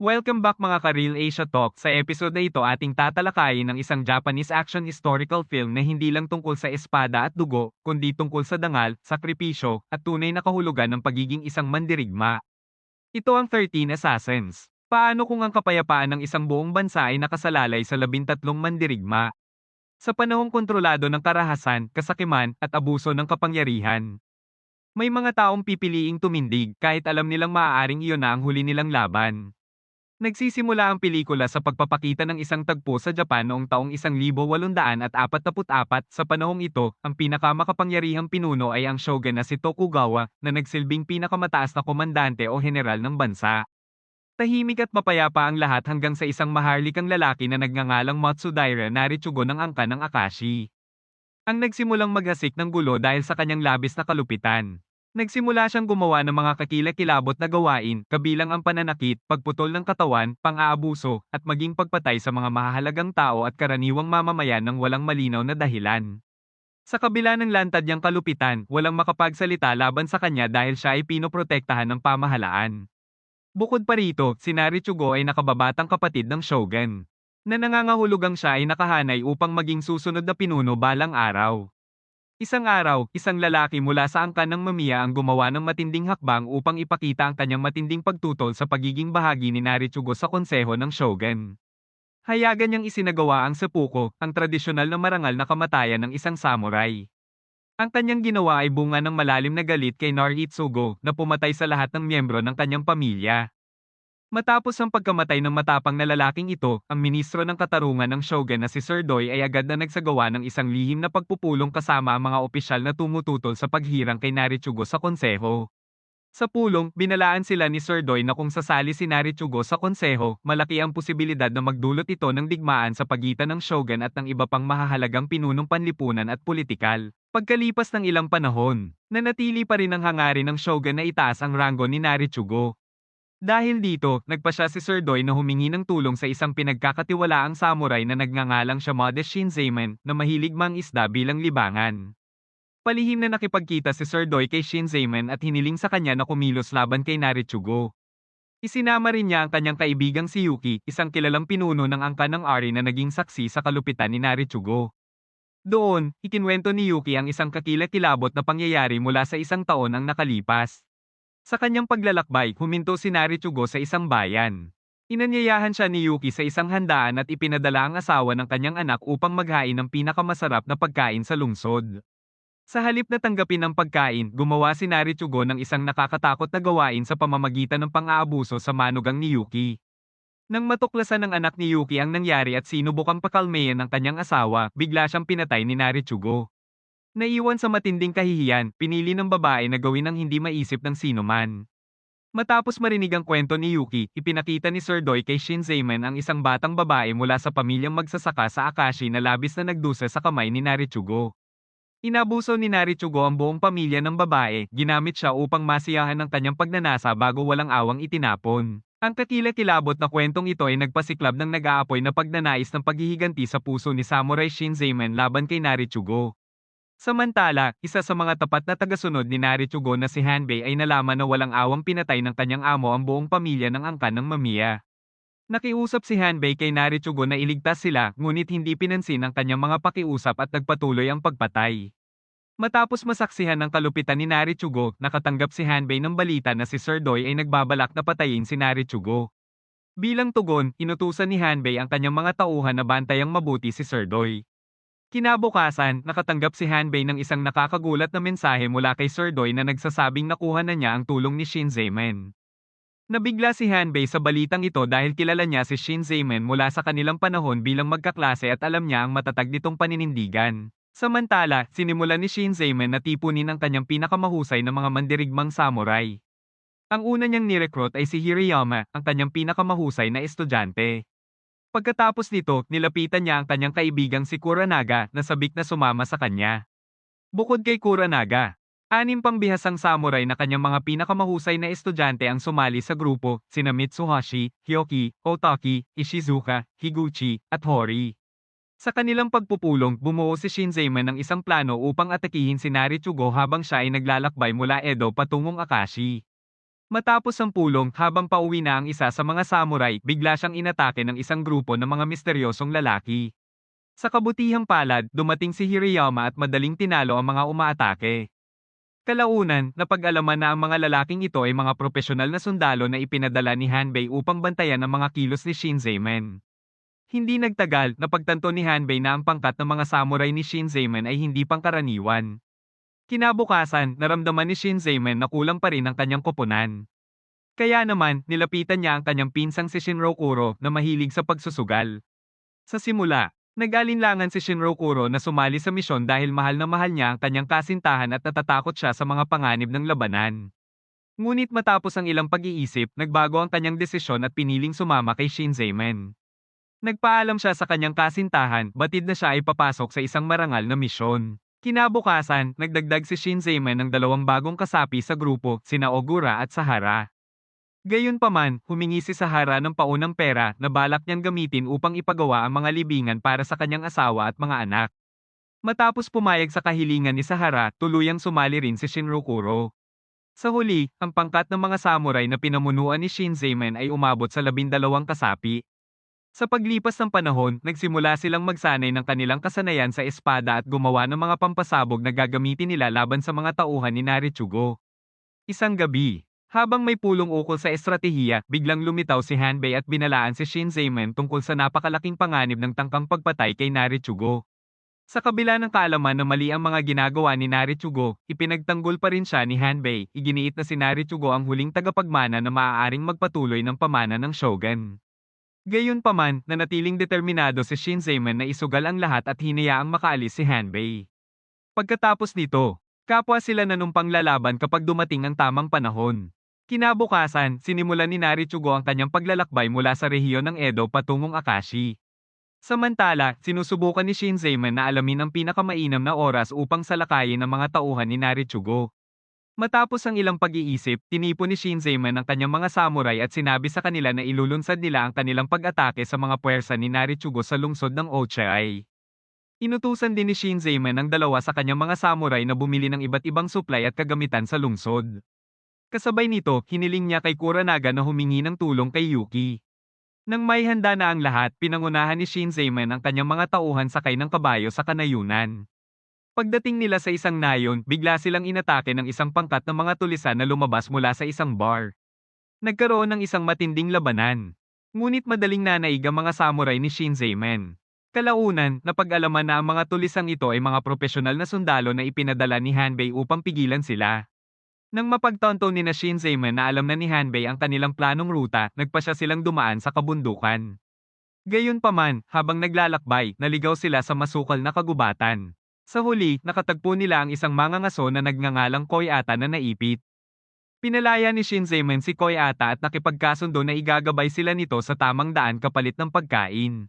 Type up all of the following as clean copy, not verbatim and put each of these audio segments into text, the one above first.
Welcome back mga ka-Real Asia Talk. Sa episode na ito ating tatalakayin ng isang Japanese action historical film na hindi lang tungkol sa espada at dugo, kundi tungkol sa dangal, sakripisyo, at tunay na kahulugan ng pagiging isang mandirigma. Ito ang 13 Assassins. Paano kung ang kapayapaan ng isang buong bansa ay nakasalalay sa 13 mandirigma? Sa panahong kontrolado ng karahasan, kasakiman, at abuso ng kapangyarihan. May mga taong pipiliing tumindig kahit alam nilang maaaring iyon na ang huli nilang laban. Nagsisimula ang pelikula sa pagpapakita ng isang tagpo sa Japan noong taong 1844. Sa panahong ito, ang pinakamakapangyarihang pinuno ay ang shogun na si Tokugawa, na nagsilbing pinakamataas na komandante o general ng bansa. Tahimik at mapayapa ang lahat hanggang sa isang maharlikang lalaki na nagngangalang Matsudaira na Richugo ng angka ng Akashi. Ang nagsimulang maghasik ng gulo dahil sa kanyang labis na kalupitan. Nagsimula siyang gumawa ng mga kakilakilabot na gawain, kabilang ang pananakit, pagputol ng katawan, pang-aabuso, at maging pagpatay sa mga mahahalagang tao at karaniwang mamamayan ng walang malinaw na dahilan. Sa kabila ng lantad niyang kalupitan, walang makapagsalita laban sa kanya dahil siya ay pinoprotektahan ng pamahalaan. Bukod pa rito, si Narichugo ay nakababatang kapatid ng shogun, na nangangahulugang siya ay nakahanay upang maging susunod na pinuno balang araw. Isang araw, isang lalaki mula sa angkan ng Mamiya ang gumawa ng matinding hakbang upang ipakita ang kanyang matinding pagtutol sa pagiging bahagi ni Narichugo sa konseho ng shogun. Hayagan niyang isinagawa ang seppuku, ang tradisyonal na marangal na kamatayan ng isang samurai. Ang kanyang ginawa ay bunga ng malalim na galit kay Narichugo na pumatay sa lahat ng miyembro ng kanyang pamilya. Matapos ang pagkamatay ng matapang na lalaking ito, ang ministro ng katarungan ng shogun na si Sir Doi ay agad na nagsagawa ng isang lihim na pagpupulong kasama ang mga opisyal na tumututol sa paghirang kay Narichugo sa konseho. Sa pulong, binalaan sila ni Sir Doi na kung sasali si Narichugo sa konseho, malaki ang posibilidad na magdulot ito ng digmaan sa pagitan ng shogun at ng iba pang mahahalagang pinunong panlipunan at politikal. Pagkalipas ng ilang panahon, nanatili pa rin ang hangarin ng shogun na itaas ang ranggo ni Narichugo. Dahil dito, nagpasya si Sir Doi na humingi ng tulong sa isang pinagkakatiwalaang samurai na nagngangalang Shimada Shinzaemon na mahilig mangisda bilang libangan. Palihim na nakipagkita si Sir Doi kay Shinzaemon at hiniling sa kanya na kumilos laban kay Narichugo. Isinama rin niya ang kanyang kaibigang si Yuki, isang kilalang pinuno ng angkan ng Ari na naging saksi sa kalupitan ni Narichugo. Doon, ikinwento ni Yuki ang isang kakilakilabot na pangyayari mula sa isang taon ang nakalipas. Sa kanyang paglalakbay, huminto si Narichugo sa isang bayan. Inanyayahan siya ni Yuki sa isang handaan at ipinadala ang asawa ng kanyang anak upang maghain ng pinakamasarap na pagkain sa lungsod. Sa halip na tanggapin ang pagkain, gumawa si Narichugo ng isang nakakatakot na gawain sa pamamagitan ng pang-aabuso sa manugang ni Yuki. Nang matuklasan ng anak ni Yuki ang nangyari at sinubukang pakalmayan ng kanyang asawa, bigla siyang pinatay ni Narichugo. Naiwan sa matinding kahihiyan, pinili ng babae na gawin ang hindi maisip ng sino man. Matapos marinig ang kwento ni Yuki, ipinakita ni Sir Doi kay Shinzaemon ang isang batang babae mula sa pamilyang magsasaka sa Akashi na labis na nagdusa sa kamay ni Narichugo. Inabuso ni Narichugo ang buong pamilya ng babae, ginamit siya upang masiyahan ng kanyang pagnanasa bago walang awang itinapon. Ang kakilakilabot na kwentong ito ay nagpasiklab ng nag-aapoy na pagnanais ng paghihiganti sa puso ni Samurai Shinzaemon laban kay Narichugo. Samantala, isa sa mga tapat na tagasunod ni Narichugo na si Hanbei ay nalaman na walang awang pinatay ng kanyang amo ang buong pamilya ng angkan ng Mamiya. Nakiusap si Hanbei kay Narichugo na iligtas sila, ngunit hindi pinansin ang kanyang mga pakiusap at nagpatuloy ang pagpatay. Matapos masaksihan ng kalupitan ni Narichugo, nakatanggap si Hanbei ng balita na si Sir Doi ay nagbabalak na patayin si Narichugo. Bilang tugon, inutusan ni Hanbei ang kanyang mga tauhan na bantayang mabuti si Sir Doi. Kinabukasan, nakatanggap si Hanbei ng isang nakakagulat na mensahe mula kay Sir Doi na nagsasabing nakuha na niya ang tulong ni Shinzaemon. Nabigla si Hanbei sa balitang ito dahil kilala niya si Shinzaemon mula sa kanilang panahon bilang magkaklase at alam niya ang matatag nitong paninindigan. Samantala, sinimulan ni Shinzaemon na tipunin ang kanyang pinakamahusay na mga mandirigmang samurai. Ang una niyang nirecruit ay si Hirayama, ang kanyang pinakamahusay na estudyante. Pagkatapos nito, nilapitan niya ang kanyang kaibigang si Kuranaga na sabik na sumama sa kanya. Bukod kay Kuranaga, 6 pang bihasang samurai na kanyang mga pinakamahusay na estudyante ang sumali sa grupo, sina Mitsuhashi, Hyoki, Otaki, Ishizuka, Higuchi, at Hori. Sa kanilang pagpupulong, bumuo si Shinzaemon ng isang plano upang atakihin si Narichugo habang siya ay naglalakbay mula Edo patungong Akashi. Matapos ang pulong habang pauwi na ang isa sa mga samurai, bigla siyang inatake ng isang grupo ng mga misteryosong lalaki. Sa kabutihang palad, dumating si Hirayama at madaling tinalo ang mga umaatake. Kalaunan, napag-alaman na ang mga lalaking ito ay mga propesyonal na sundalo na ipinadala ni Hanbei upang bantayan ang mga kilos ni Shinzaemen. Hindi nagtagal, napagtanto ni Hanbei na ang pangkat ng mga samurai ni Shinzaemen ay hindi pangkaraniwan. Kinabukasan, naramdaman ni Shinzaemen na kulang pa rin ang kanyang koponan. Kaya naman, nilapitan niya ang kanyang pinsang si Shinrokuro na mahilig sa pagsusugal. Sa simula, nag-alinlangan si Shinrokuro na sumali sa misyon dahil mahal na mahal niya ang kanyang kasintahan at natatakot siya sa mga panganib ng labanan. Ngunit matapos ang ilang pag-iisip, nagbago ang kanyang desisyon at piniling sumama kay Shinzaemen. Nagpaalam siya sa kanyang kasintahan, batid na siya ay papasok sa isang marangal na misyon. Kinabukasan, nagdagdag si Shinzaemen ng dalawang bagong kasapi sa grupo, sina Ogura at Sahara. Gayunpaman, humingi si Sahara ng paunang pera na balak niyang gamitin upang ipagawa ang mga libingan para sa kanyang asawa at mga anak. Matapos pumayag sa kahilingan ni Sahara, tuluyang sumali rin si Shinrokuro. Sa huli, ang pangkat ng mga samurai na pinamunuan ni Shinzaemen ay umabot sa 12 kasapi. Sa paglipas ng panahon, nagsimula silang magsanay ng kanilang kasanayan sa espada at gumawa ng mga pampasabog na gagamitin nila laban sa mga tauhan ni Narichugo. Isang gabi, habang may pulong ukol sa estratehiya, biglang lumitaw si Hanbei at binalaan si Shinzaemen tungkol sa napakalaking panganib ng tangkang pagpatay kay Narichugo. Sa kabila ng kaalaman na mali ang mga ginagawa ni Narichugo, ipinagtanggol pa rin siya ni Hanbei, iginiit na si Narichugo ang huling tagapagmana na maaaring magpatuloy ng pamana ng shogun. Gayunpaman, nanatiling determinado si Shinzaemen na isugal ang lahat at hinayaang makaalis si Hanbei. Pagkatapos nito, kapwa sila nanumpang lalaban kapag dumating ang tamang panahon. Kinabukasan, sinimulan ni Narichugo ang kanyang paglalakbay mula sa rehiyon ng Edo patungong Akashi. Samantala, sinusubukan ni Shinzaemen na alamin ang pinakamainam na oras upang salakayin ang mga tauhan ni Narichugo. Matapos ang ilang pag-iisip, tinipon ni Shinzaemen ang kanyang mga samurai at sinabi sa kanila na ilulunsad nila ang kanilang pag-atake sa mga puwersa ni Narichugo sa lungsod ng Ochiai. Inutusan din ni Shinzaemen ang dalawa sa kanyang mga samurai na bumili ng iba't ibang supply at kagamitan sa lungsod. Kasabay nito, hiniling niya kay Kuranaga na humingi ng tulong kay Yuki. Nang may handa na ang lahat, pinangunahan ni Shinzaemen ang kanyang mga tauhan sakay ng kabayo sa kanayunan. Pagdating nila sa isang nayon, bigla silang inatake ng isang pangkat ng mga tulisan na lumabas mula sa isang bar. Nagkaroon ng isang matinding labanan. Ngunit madaling nanaig ang mga samurai ni Shinzaemen. Kalaunan, napag-alaman na ang mga tulisang ito ay mga propesyonal na sundalo na ipinadala ni Hanbei upang pigilan sila. Nang mapagtanto ni na Shinzaemen na alam na ni Hanbei ang kanilang planong ruta, nagpasya silang dumaan sa kabundukan. Gayunpaman, habang naglalakbay, naligaw sila sa masukal na kagubatan. Sa huli, nakatagpo nila ang isang mangangaso na nagngangalang Koyata na naipit. Pinalaya ni Shinzaemen si Koyata at nakipagkasundo na igagabay sila nito sa tamang daan kapalit ng pagkain.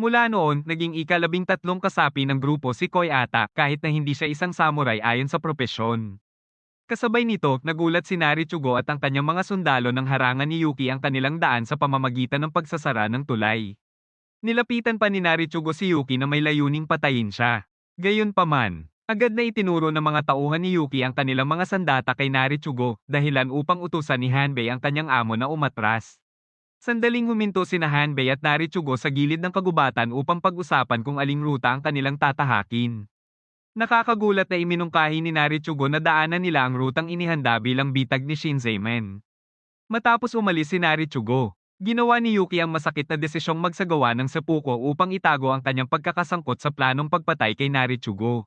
Mula noon, naging ika-13 kasapi ng grupo si Koyata kahit na hindi siya isang samurai ayon sa propesyon. Kasabay nito, nagulat si Narichugo at ang kanyang mga sundalo nang harangan ni Yuki ang kanilang daan sa pamamagitan ng pagsasara ng tulay. Nilapitan pa ni Narichugo si Yuki na may layuning patayin siya. Gayunpaman, agad na itinuro ng mga tauhan ni Yuki ang kanilang mga sandata kay Narichugo, dahilan upang utusan ni Hanbei ang kanyang amo na umatras. Sandaling huminto sina Hanbei at Narichugo sa gilid ng kagubatan upang pag-usapan kung aling ruta ang kanilang tatahakin. Nakakagulat na iminungkahi ni Narichugo na daanan nila ang rutang inihanda bilang bitag ni Shinzaemen. Matapos umalis si Narichugo, ginawa ni Yuki ang masakit na desisyong magsagawa ng seppuku upang itago ang kanyang pagkakasangkot sa planong pagpatay kay Narichugo.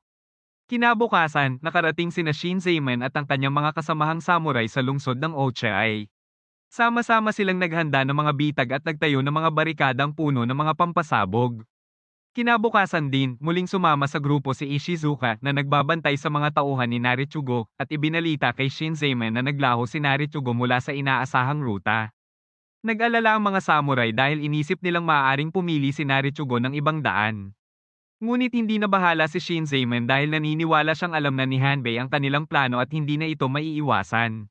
Kinabukasan, nakarating sina Shinzaemen at ang kanyang mga kasamahang samurai sa lungsod ng Ochiai. Sama-sama silang naghanda ng mga bitag at nagtayo ng mga barikadang puno ng mga pampasabog. Kinabukasan din, muling sumama sa grupo si Ishizuka na nagbabantay sa mga tauhan ni Narichugo at ibinalita kay Shinzaemen na naglaho si Narichugo mula sa inaasahang ruta. Nag-alala ang mga samurai dahil inisip nilang maaaring pumili si Narichugo ng ibang daan. Ngunit hindi na bahala si Shinzaemen dahil naniniwala siyang alam na ni Hanbei ang kanilang plano at hindi na ito maiiwasan.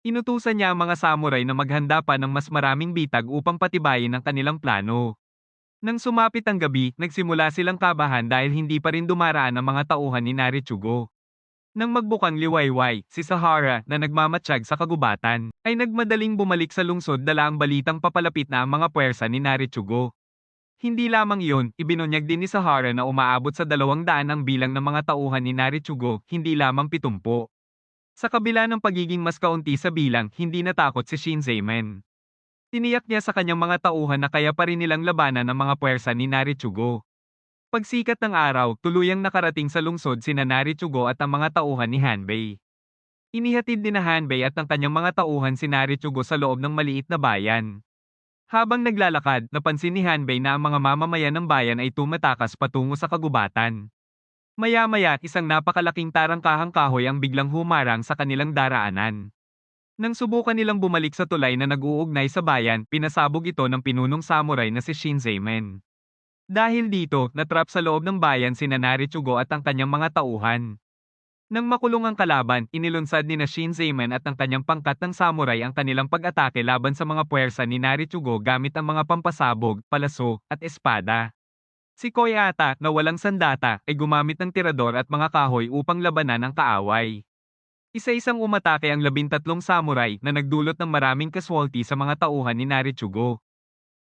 Inutusan niya ang mga samurai na maghanda pa ng mas maraming bitag upang patibayin ang kanilang plano. Nang sumapit ang gabi, nagsimula silang kabahan dahil hindi pa rin dumaraan ang mga tauhan ni Narichugo. Nang magbukang liwayway, si Sahara na nagmamatsyag sa kagubatan, ay nagmadaling bumalik sa lungsod dala ang balitang papalapit na ang mga puwersa ni Narichugo. Hindi lamang iyon, ibinunyag din ni Sahara na umaabot sa 200 ang bilang ng mga tauhan ni Narichugo, hindi lamang 70. Sa kabila ng pagiging mas kaunti sa bilang, hindi natakot si Shinzaemen. Tiniyak niya sa kanyang mga tauhan na kaya pa rin nilang labanan ang mga puwersa ni Narichugo. Pagsikat ng araw, tuluyang nakarating sa lungsod sina Narichugo at ang mga tauhan ni Hanbei. Inihatid din na Hanbei at ang kanyang mga tauhan si Narichugo sa loob ng maliit na bayan. Habang naglalakad, napansin ni Hanbei na ang mga mamamayan ng bayan ay tumatakas patungo sa kagubatan. Maya-maya, isang napakalaking tarangkahang kahoy ang biglang humarang sa kanilang daraanan. Nang subukan nilang bumalik sa tulay na nag-uugnay sa bayan, pinasabog ito ng pinunong samurai na si Shinzaemen. Dahil dito, natrap sa loob ng bayan sina Narichugo at ang kanyang mga tauhan. Nang makulong ang kalaban, inilunsad ni na Shinzaemen at ang kanyang pangkat ng samurai ang kanilang pag-atake laban sa mga puwersa ni Narichugo gamit ang mga pampasabog, palaso, at espada. Si Koyata, na walang sandata, ay gumamit ng tirador at mga kahoy upang labanan ang kaaway. Isa-isang umatake ang 13 samurai na nagdulot ng maraming casualty sa mga tauhan ni Narichugo.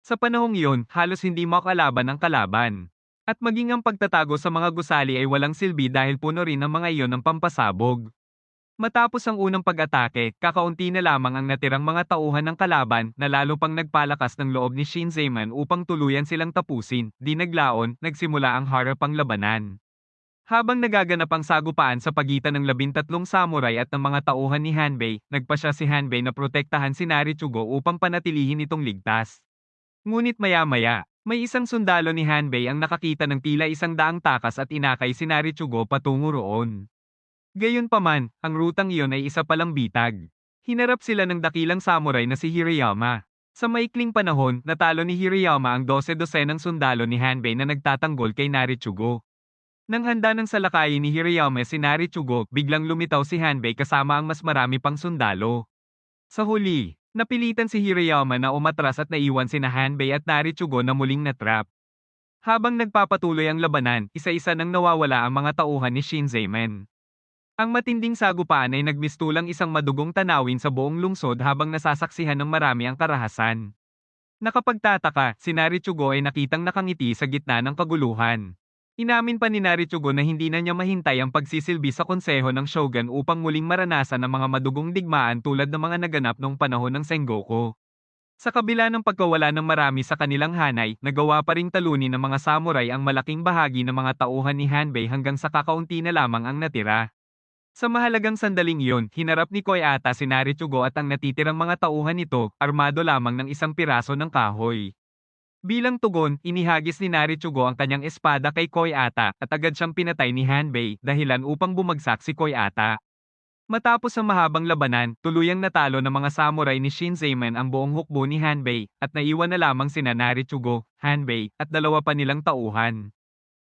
Sa panahong iyon, halos hindi makalaban ang kalaban. At maging ang pagtatago sa mga gusali ay walang silbi dahil puno rin ang mga iyon ng pampasabog. Matapos ang unang pag-atake, kakaunti na lamang ang natirang mga tauhan ng kalaban na lalo pang nagpalakas ng loob ni Shinzaemen upang tuluyan silang tapusin, di naglaon, nagsimula ang harapang labanan. Habang nagaganap ang sagupaan sa pagitan ng 13 samurai at ng mga tauhan ni Hanbei, nagpasya si Hanbei na protektahan si Narichugo upang panatilihin itong ligtas. Ngunit maya-maya, may isang sundalo ni Hanbei ang nakakita ng tila 100 takas at inakay si Narichugo patungo roon. Gayunpaman, ang rutang iyon ay isa palang bitag. Hinarap sila ng dakilang samurai na si Hirayama. Sa maikling panahon, natalo ni Hirayama ang 12-dosenang sundalo ni Hanbei na nagtatanggol kay Narichugo. Nang handa ng salakayin ni Hirayama si Narichugo, biglang lumitaw si Hanbei kasama ang mas marami pang sundalo. Sa huli, napilitan si Hirayama na umatras at naiwan sina Hanbei at Narichugo na muling natrap. Habang nagpapatuloy ang labanan, isa-isa nang nawawala ang mga tauhan ni Shinzaemen. Ang matinding sagupaan ay nagmistulang isang madugong tanawin sa buong lungsod habang nasasaksihan ng marami ang karahasan. Nakapagtataka, si Narichugo ay nakitang nakangiti sa gitna ng kaguluhan. Inamin pa ni Narichugo na hindi na niya mahintay ang pagsisilbi sa konseho ng shogun upang muling maranasan ang mga madugong digmaan tulad ng mga naganap noong panahon ng Sengoku. Sa kabila ng pagkawala ng marami sa kanilang hanay, nagawa pa ring talunin ng mga samurai ang malaking bahagi ng mga tauhan ni Hanbei hanggang sa kakaunti na lamang ang natira. Sa mahalagang sandaling iyon, hinarap ni Koyata si Narichugo at ang natitirang mga tauhan nito, armado lamang ng isang piraso ng kahoy. Bilang tugon, inihagis ni Narichugo ang kanyang espada kay Koyata at agad siyang pinatay ni Hanbei, dahilan upang bumagsak si Koyata. Matapos ang mahabang labanan, tuluyang natalo ng mga samurai ni Shinzaemen ang buong hukbo ni Hanbei, at naiwan na lamang sina Narichugo, Hanbei, at dalawa pa nilang tauhan.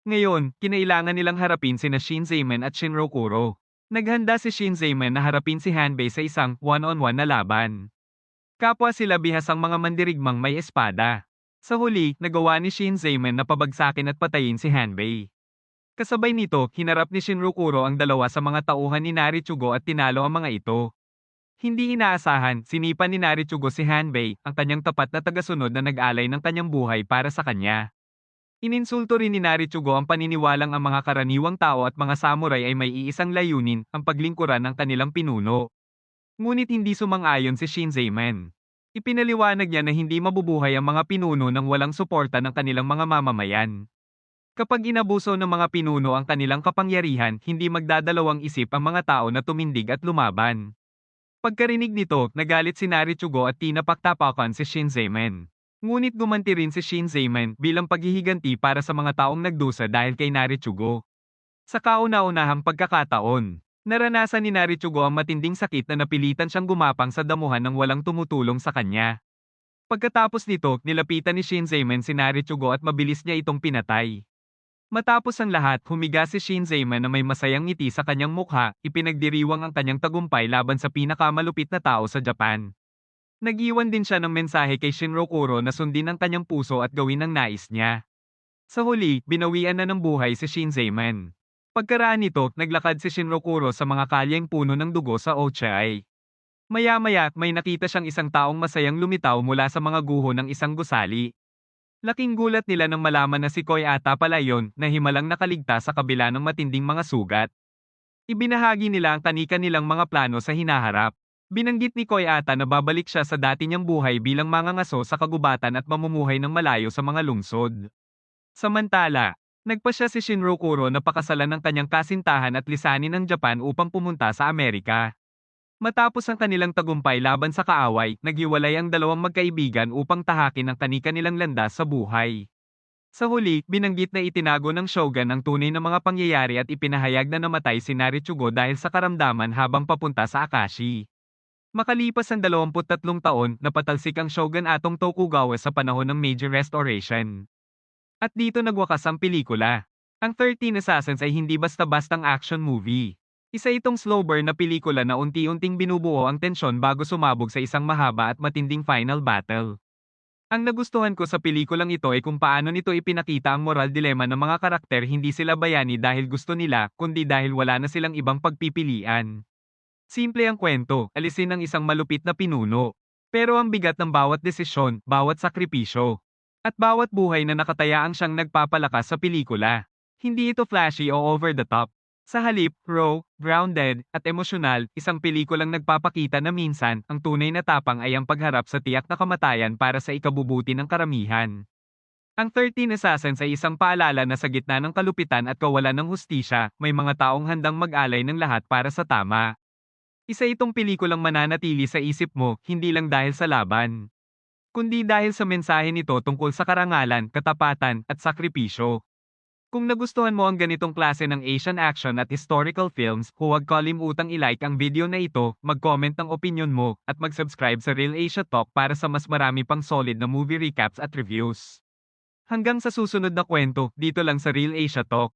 Ngayon, kinailangan nilang harapin sina Shinzaemen at Shinrokuro. Naghanda si Shinzaemen na harapin si Hanbei sa isang one-on-one na laban. Kapwa sila bihas ang mga mandirigmang may espada. Sa huli, nagawa ni Shinzaemen na pabagsakin at patayin si Hanbei. Kasabay nito, hinarap ni Shinrokuro ang dalawa sa mga tauhan ni Narichugo at tinalo ang mga ito. Hindi inaasahan, sinipa ni Narichugo si Hanbei, ang kanyang tapat na tagasunod na nag-alay ng kanyang buhay para sa kanya. Ininsulto rin ni Narichugo ang paniniwalang ang mga karaniwang tao at mga samurai ay may iisang layunin, ang paglingkuran ng kanilang pinuno. Ngunit hindi sumang-ayon si Shinzaemen. Ipinaliwanag niya na hindi mabubuhay ang mga pinuno nang walang suporta ng kanilang mga mamamayan. Kapag inabuso ng mga pinuno ang kanilang kapangyarihan, hindi magdadalawang isip ang mga tao na tumindig at lumaban. Pagkarinig nito, nagalit si Narichugo at tinapaktapakan si Shinzaemen. Ngunit gumanti rin si Shinzaemen bilang paghihiganti para sa mga taong nagdusa dahil kay Narichugo. Sa kauna-unahang pagkakataon, naranasan ni Narichugo ang matinding sakit na napilitan siyang gumapang sa damuhan ng walang tumutulong sa kanya. Pagkatapos nito, nilapitan ni Shinzaemen si Narichugo at mabilis niya itong pinatay. Matapos ang lahat, humiga si Shinzaemen na may masayang ngiti sa kanyang mukha, ipinagdiriwang ang kanyang tagumpay laban sa pinakamalupit na tao sa Japan. Nag-iwan din siya ng mensahe kay Shinrokuro na sundin ang kanyang puso at gawin ang nais niya. Sa huli, binawian na ng buhay si Shinzaemen. Pagkaraan nito, naglakad si Shinrokuro sa mga kalyeng puno ng dugo sa Ochai. Maya-maya, may nakita siyang isang taong masayang lumitaw mula sa mga guho ng isang gusali. Laking gulat nila nang malaman na si Koi ata pala yon na himalang nakaligtas sa kabila ng matinding mga sugat. Ibinahagi nila ang kanika nilang mga plano sa hinaharap. Binanggit ni Koi ata na babalik siya sa dati niyang buhay bilang mangangaso sa kagubatan at mamumuhay ng malayo sa mga lungsod. Samantala, nagpasya si Shinrokuro na pakasalan ng kanyang kasintahan at lisanin ng Japan upang pumunta sa Amerika. Matapos ang kanilang tagumpay laban sa kaaway, naghiwalay ang dalawang magkaibigan upang tahakin ang kanika nilang landas sa buhay. Sa huli, binanggit na itinago ng shogun ang tunay na mga pangyayari at ipinahayag na namatay si Narichugo dahil sa karamdaman habang papunta sa Akashi. Makalipas ang 23 taon, napatalsik ang shogun Atong Tokugawa sa panahon ng Meiji Restoration. At dito nagwakas ang pelikula. Ang 13 Assassins ay hindi basta-bastang action movie. Isa itong slow burn na pelikula na unti-unting binubuo ang tensyon bago sumabog sa isang mahaba at matinding final battle. Ang nagustuhan ko sa pelikulang ito ay kung paano nito ipinakita ang moral dilemma ng mga karakter, hindi sila bayani dahil gusto nila, kundi dahil wala na silang ibang pagpipilian. Simple ang kwento, alisin ang isang malupit na pinuno. Pero ang bigat ng bawat desisyon, bawat sakripisyo, at bawat buhay na nakatayaang siyang nagpapalakas sa pelikula. Hindi ito flashy o over the top. Sa halip, raw, grounded, at emosyonal, isang pelikulang nagpapakita na minsan, ang tunay na tapang ay ang pagharap sa tiyak na kamatayan para sa ikabubuti ng karamihan. Ang 13 Assassins ay isang paalala na sa gitna ng kalupitan at kawalan ng hustisya, may mga taong handang mag-alay ng lahat para sa tama. Isa itong pelikulang mananatili sa isip mo, hindi lang dahil sa laban, kundi dahil sa mensahe nito tungkol sa karangalan, katapatan, at sakripisyo. Kung nagustuhan mo ang ganitong klase ng Asian action at historical films, huwag kalimutang i-like ang video na ito, mag-comment ng opinion mo, at mag-subscribe sa Real Asia Talk para sa mas marami pang solid na movie recaps at reviews. Hanggang sa susunod na kwento, dito lang sa Real Asia Talk.